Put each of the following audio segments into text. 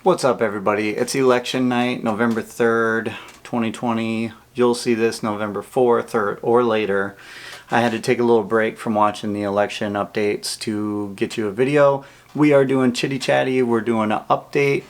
What's up, everybody? It's election night, November 3rd, 2020. You'll see this November 4th or later. I had to take a little break from watching the election updates to get you a video. We are doing Chitty Chatty. We're doing an update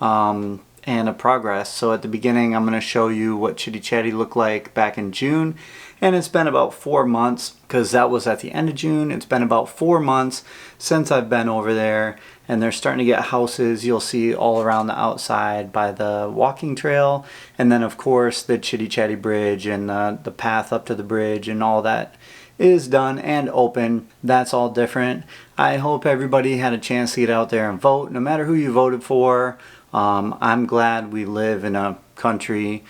and a progress. So at the beginning, I'm going to show you what Chitty Chatty looked like back in June. And it's been about 4 months, because that was at the end of June. It's been about 4 months since I've been over there, and they're starting to get houses you'll see all around the outside by the walking trail, and then of course the Chitty Chatty Bridge and the path up to the bridge and all that is done and open. That's all different. I hope everybody had a chance to get out there and vote, no matter who you voted for. I'm glad we live in a country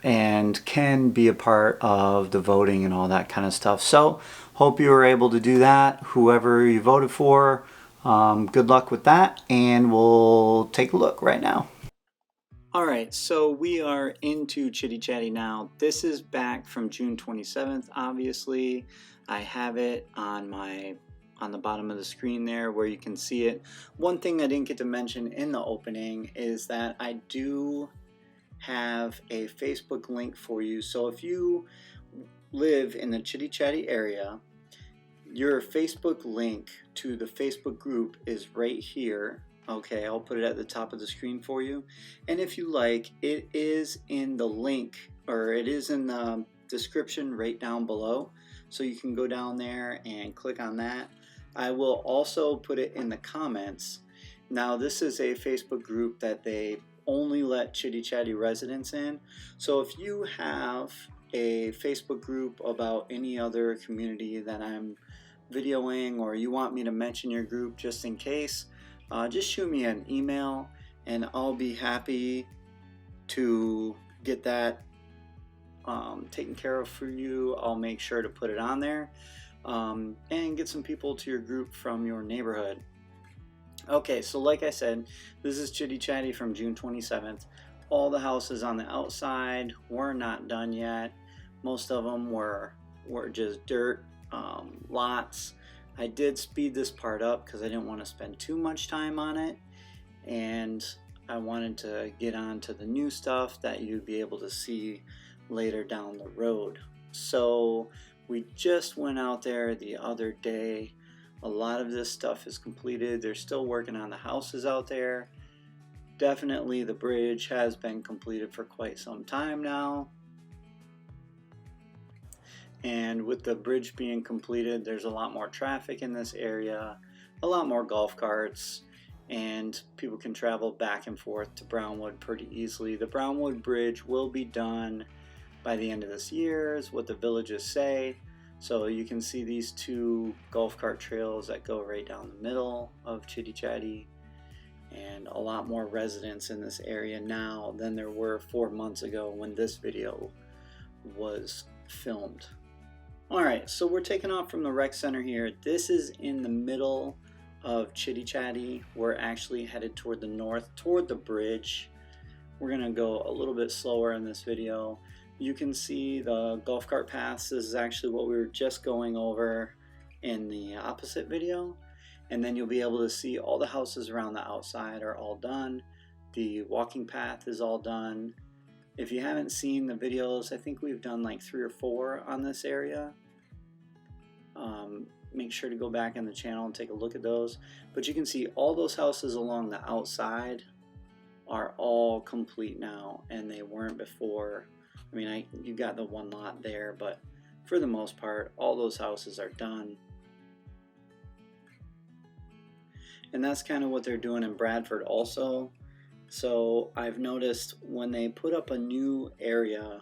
and can be a part of the voting and all that kind of stuff. So hope you were able to do that, whoever you voted for. Good luck with that, and we'll take a look right now. Alright, so we are into Chitty Chatty now. This is back from June 27th, obviously. I have it on the bottom of the screen there where you can see it. One thing I didn't get to mention in the opening is that I do have a Facebook link for you. So if you live in the Chitty Chatty area, your Facebook link to the Facebook group is right here. Okay, I'll put it at the top of the screen for you. And if you like, it is in the link, or it is in the description right down below. So you can go down there and click on that. I will also put it in the comments. Now, this is a Facebook group that they only let Chitty Chatty residents in. So if you have a Facebook group about any other community that I'm videoing, or you want me to mention your group just in case, just shoot me an email and I'll be happy to get that taken care of for you. I'll make sure to put it on there and get some people to your group from your neighborhood. Okay, so like I said, this is Chitty Chatty from June 27th. All the houses on the outside were not done yet. Most of them were just dirt lots. I did speed this part up because I didn't want to spend too much time on it, and I wanted to get on to the new stuff that you'd be able to see later down the road. So we just went out there the other day. A lot of this stuff is completed. They're still working on the houses out there. Definitely the bridge has been completed for quite some time now. And with the bridge being completed, there's a lot more traffic in this area, a lot more golf carts, and people can travel back and forth to Brownwood pretty easily. The Brownwood Bridge will be done by the end of this year, is what the villages say. So you can see these two golf cart trails that go right down the middle of Chitty Chatty, and a lot more residents in this area now than there were 4 months ago when this video was filmed. Alright, so we're taking off from the rec center here. This is in the middle of Chitty Chatty. We're actually headed toward the north, toward the bridge. We're going to go a little bit slower in this video. You can see the golf cart paths. This is actually what we were just going over in the opposite video. And then you'll be able to see all the houses around the outside are all done. The walking path is all done. If you haven't seen the videos, I think we've done like 3 or 4 on this area. Make sure to go back in the channel and take a look at those. But you can see all those houses along the outside are all complete now, and they weren't before. I mean, you got the one lot there, but for the most part, all those houses are done. And that's kind of what they're doing in Bradford also. So I've noticed when they put up a new area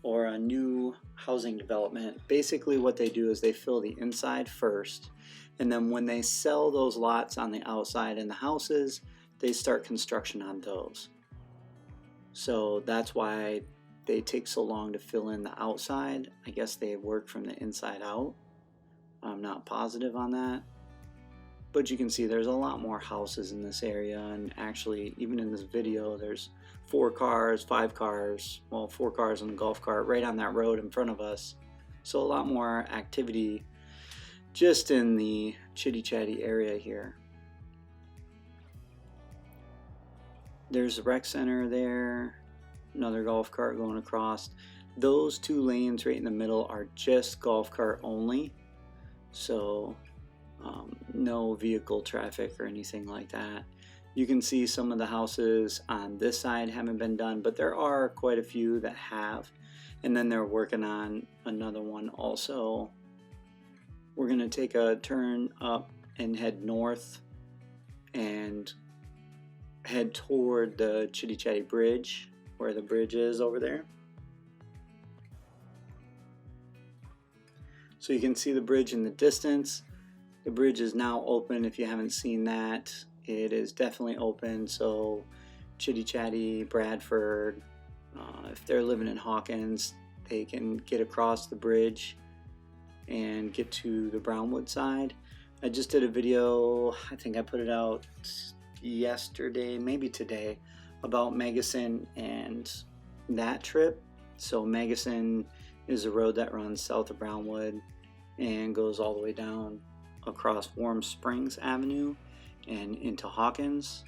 or a new housing development, basically what they do is they fill the inside first, and then when they sell those lots on the outside and the houses, they start construction on those. So that's why they take so long to fill in the outside. I guess they work from the inside out. I'm not positive on that. But you can see there's a lot more houses in this area, and actually even in this video there's 4 cars, 5 cars, well 4 cars and a golf cart right on that road in front of us. So a lot more activity just in the Chitty Chatty area here. There's the rec center there, another golf cart going across. Those 2 lanes right in the middle are just golf cart only, so no vehicle traffic or anything like that. You can see some of the houses on this side haven't been done, but there are quite a few that have, and then they're working on another one also. We're going to take a turn up and head north and head toward the Chitty Chatty Bridge, where the bridge is over there. So you can see the bridge in the distance. The bridge is now open. If you haven't seen that, it is definitely open. So Chitty Chatty, Bradford, if they're living in Hawkins, they can get across the bridge and get to the Brownwood side. I just did a video, I think I put it out yesterday, maybe today, about Magasin and that trip. So Magasin is a road that runs south of Brownwood and goes all the way down across Warm Springs Avenue and into Hawkins.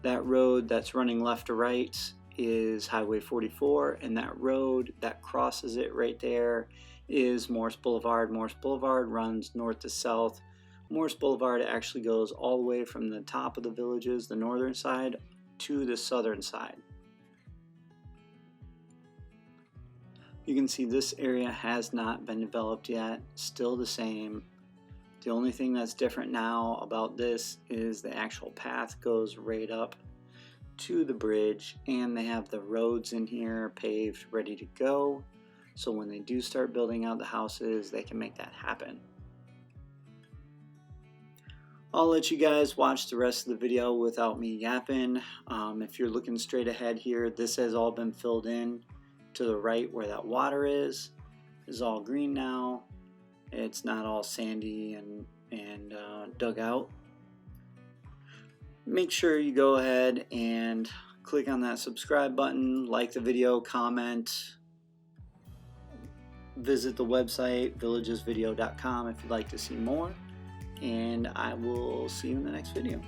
That road that's running left to right is Highway 44, and that road that crosses it right there is Morse Boulevard. Morse Boulevard runs north to south. Morse Boulevard actually goes all the way from the top of the villages, the northern side, to the southern side. You can see this area has not been developed yet, still the same. The only thing that's different now about this is the actual path goes right up to the bridge, and they have the roads in here paved, ready to go. So when they do start building out the houses, they can make that happen. I'll let you guys watch the rest of the video without me yapping. If you're looking straight ahead here, this has all been filled in to the right where that water is all green now. It's not all sandy and dug out. Make sure you go ahead and click on that subscribe button, like the video, comment, visit the website villagesvideo.com if you'd like to see more, and I will see you in the next video.